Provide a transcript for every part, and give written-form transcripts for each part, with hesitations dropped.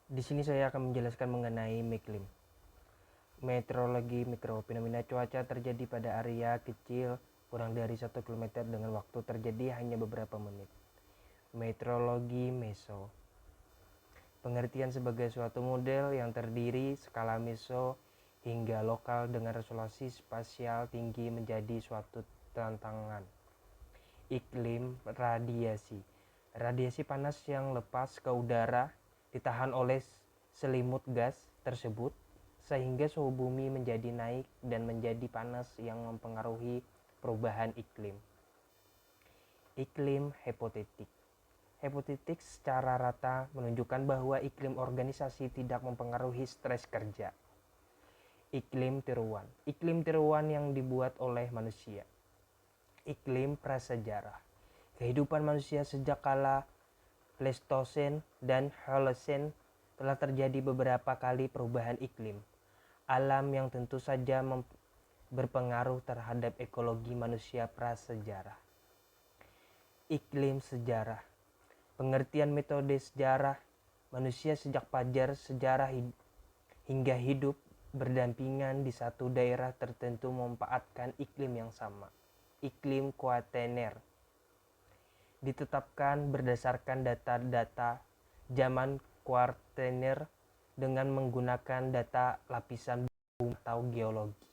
Di sini saya akan menjelaskan mengenai iklim. Meteorologi mikro, fenomena cuaca terjadi pada area kecil kurang dari 1 km dengan waktu terjadi hanya beberapa menit. Meteorologi meso, pengertian sebagai suatu model yang terdiri skala meso hingga lokal dengan resolusi spasial tinggi menjadi suatu tantangan. Iklim radiasi, radiasi panas yang lepas ke udara ditahan oleh selimut gas tersebut sehingga suhu bumi menjadi naik dan menjadi panas yang mempengaruhi perubahan iklim. Iklim hipotetik. Hipotetik secara rata menunjukkan bahwa iklim organisasi tidak mempengaruhi stres kerja. Iklim tiruan. Iklim tiruan yang dibuat oleh manusia. Iklim prasejarah. Kehidupan manusia sejak kala Pleistosen dan Holocene telah terjadi beberapa kali perubahan iklim alam yang tentu saja berpengaruh terhadap ekologi manusia prasejarah. Iklim sejarah, pengertian metode sejarah manusia sejak fajar sejarah hingga hidup berdampingan di satu daerah tertentu memanfaatkan iklim yang sama. Iklim kuaterner ditetapkan berdasarkan data-data zaman kuaterner dengan menggunakan data lapisan bumi atau geologi.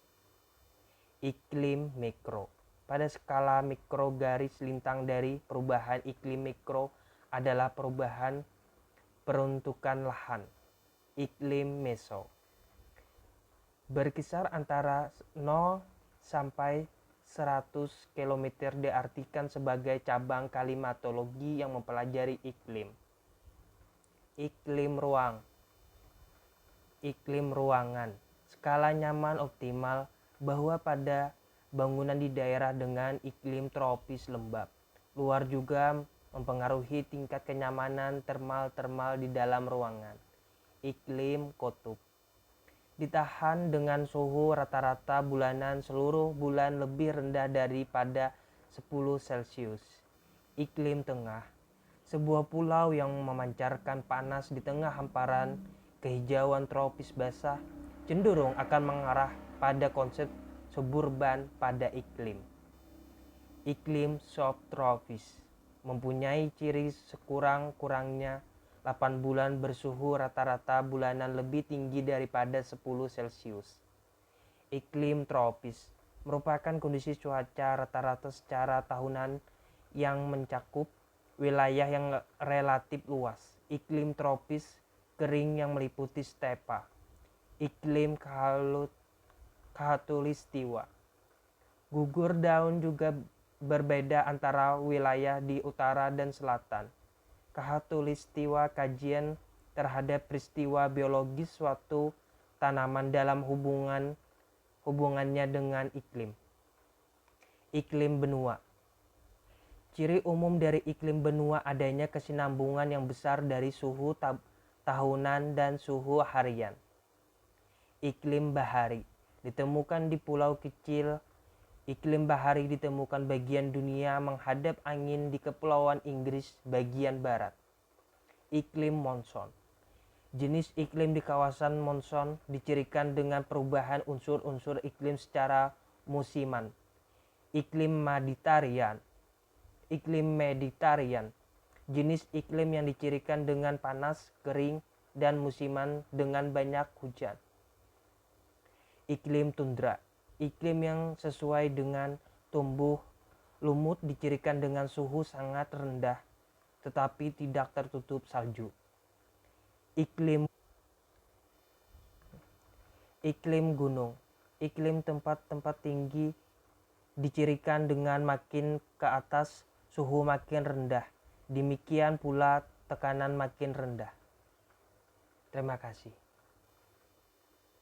Iklim mikro, pada skala mikro garis lintang dari perubahan iklim mikro adalah perubahan peruntukan lahan. Iklim meso berkisar antara 0 sampai 100 km diartikan sebagai cabang klimatologi yang mempelajari iklim. Iklim ruang, iklim ruangan, skala nyaman optimal bahwa pada bangunan di daerah dengan iklim tropis lembab. Luar juga mempengaruhi tingkat kenyamanan termal di dalam ruangan. Iklim kutub ditahan dengan suhu rata-rata bulanan seluruh bulan lebih rendah daripada 10 Celcius. Iklim tengah, sebuah pulau yang memancarkan panas di tengah hamparan kehijauan tropis basah cenderung akan mengarah pada konsep suburban pada iklim. Iklim subtropis mempunyai ciri sekurang-kurangnya 8 bulan bersuhu rata-rata bulanan lebih tinggi daripada 10 Celcius. Iklim tropis merupakan kondisi cuaca rata-rata secara tahunan yang mencakup wilayah yang relatif luas. Iklim tropis kering yang meliputi stepa. Iklim khatulistiwa. Gugur daun juga berbeda antara wilayah di utara dan selatan. Khatulistiwa kajian terhadap peristiwa biologis suatu tanaman dalam hubungannya dengan iklim. Iklim benua. Ciri umum dari iklim benua adanya kesinambungan yang besar dari suhu tahunan dan suhu harian. Iklim bahari ditemukan di pulau kecil. Iklim bahari ditemukan bagian dunia menghadap angin di Kepulauan Inggris bagian barat. Iklim monson. Jenis iklim di kawasan monson dicirikan dengan perubahan unsur-unsur iklim secara musiman. Iklim Mediterranean. Iklim Mediterranean. Jenis iklim yang dicirikan dengan panas, kering, dan musiman dengan banyak hujan. Iklim tundra. Iklim yang sesuai dengan tumbuh lumut dicirikan dengan suhu sangat rendah tetapi tidak tertutup salju. Iklim gunung. Iklim tempat-tempat tinggi dicirikan dengan makin ke atas suhu makin rendah. Demikian pula tekanan makin rendah. Terima kasih.